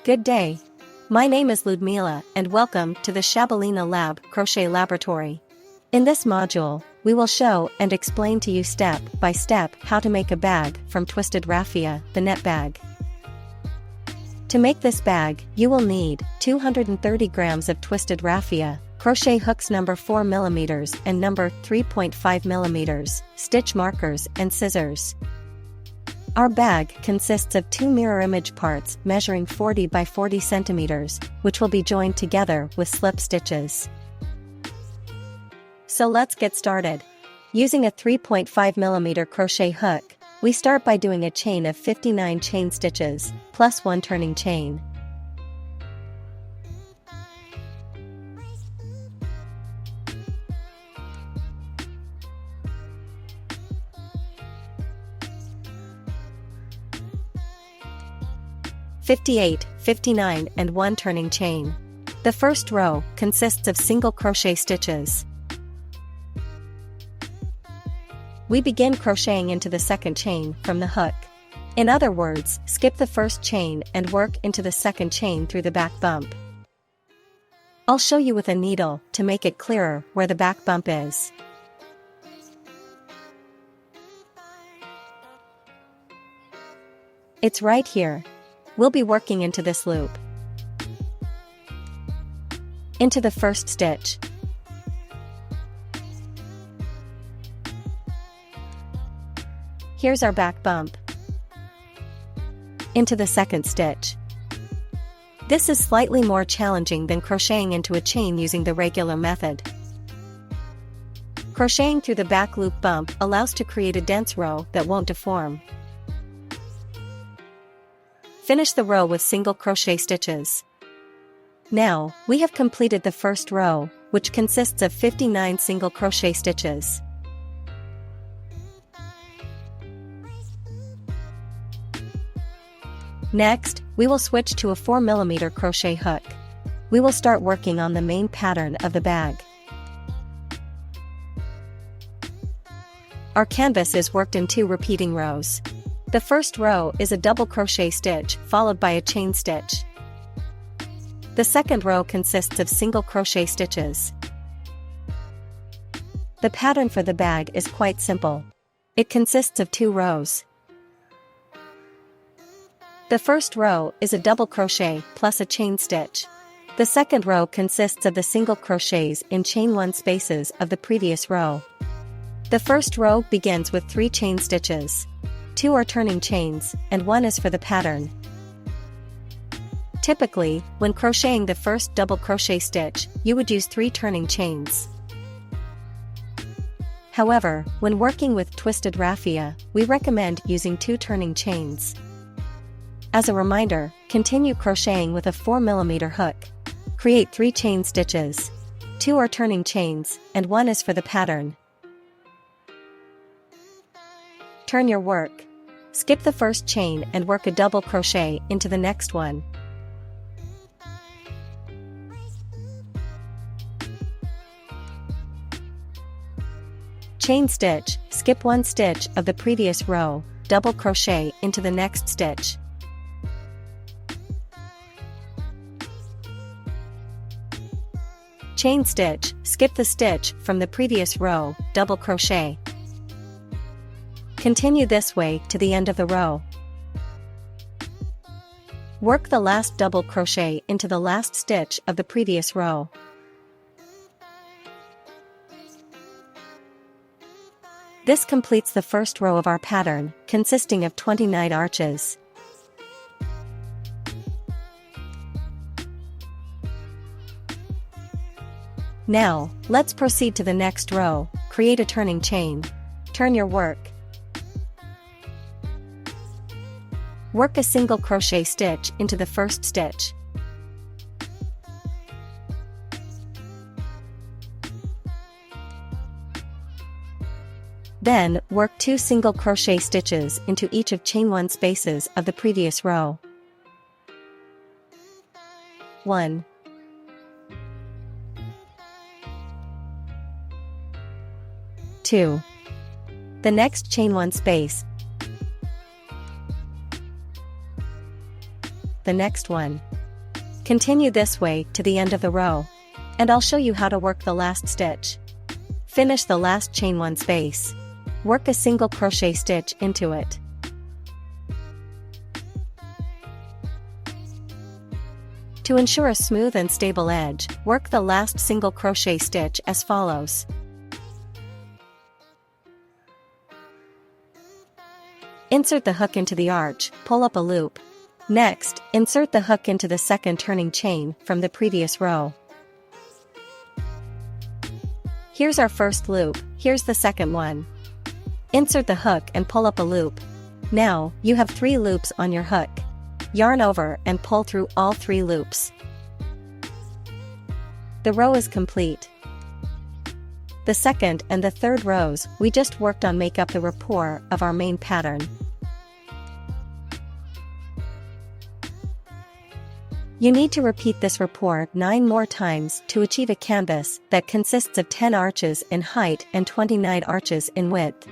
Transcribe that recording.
Good day. My name is Liudmila and welcome to the ShabalinaLAB Crochet Laboratory. In this module, we will show and explain to you step by step how to make a bag from twisted raffia, the net bag. To make this bag, you will need 230 grams of twisted raffia, crochet hooks number 4 mm and number 3.5 mm, stitch markers and scissors. Our bag consists of two mirror image parts measuring 40 by 40 centimeters, which will be joined together with slip stitches. So let's get started. Using a 3.5 mm crochet hook, we start by doing a chain of 59 chain stitches, plus 1 turning chain. "58, 59 and 1 turning chain. The first row consists of single crochet stitches. We begin crocheting into the second chain from the hook. In other words, skip the first chain and work into the second chain through the back bump. I'll show you with a needle to make it clearer where the back bump is. It's right here. We'll be working into this loop. Into the first stitch. Here's our back bump. Into the second stitch. This is slightly more challenging than crocheting into a chain using the regular method. Crocheting through the back loop bump allows to create a dense row that won't deform. Finish the row with single crochet stitches. Now, we have completed the first row, which consists of 59 single crochet stitches. Next, we will switch to a 4 mm crochet hook. We will start working on the main pattern of the bag. Our canvas is worked in 2 repeating rows. The first row is a double crochet stitch followed by a chain stitch. The second row consists of single crochet stitches. The pattern for the bag is quite simple. It consists of 2 rows. The first row is a double crochet plus a chain stitch. The second row consists of the single crochets in chain 1 spaces of the previous row. The first row begins with 3 chain stitches. 2 are turning chains, and 1 is for the pattern. Typically, when crocheting the first double crochet stitch, you would use 3 turning chains. However, when working with twisted raffia, we recommend using 2 turning chains. As a reminder, continue crocheting with a 4 mm hook. Create 3 chain stitches. 2 are turning chains, and 1 is for the pattern. Turn your work. Skip the first chain and work a double crochet into the next one. Chain stitch, skip 1 stitch of the previous row, double crochet into the next stitch. Chain stitch, skip the stitch from the previous row, double crochet. Continue this way to the end of the row. Work the last double crochet into the last stitch of the previous row. This completes the first row of our pattern, consisting of 29 arches. Now, let's proceed to the next row. Create a turning chain. Turn your work. Work a single crochet stitch into the first stitch. Then, work 2 single crochet stitches into each of chain 1 spaces of the previous row. 1, 2. The next chain 1 space. The next one. Continue this way to the end of the row. And I'll show you how to work the last stitch. Finish the last chain 1 space. Work a single crochet stitch into it. To ensure a smooth and stable edge, work the last single crochet stitch as follows. Insert the hook into the arch, pull up a loop. Next, insert the hook into the second turning chain from the previous row. Here's our first loop, here's the second one. Insert the hook and pull up a loop. Now, you have 3 loops on your hook. Yarn over and pull through all 3 loops. The row is complete. The second and the third rows we just worked on make up the rapport of our main pattern. You need to repeat this rapport 9 more times to achieve a canvas that consists of 10 arches in height and 29 arches in width.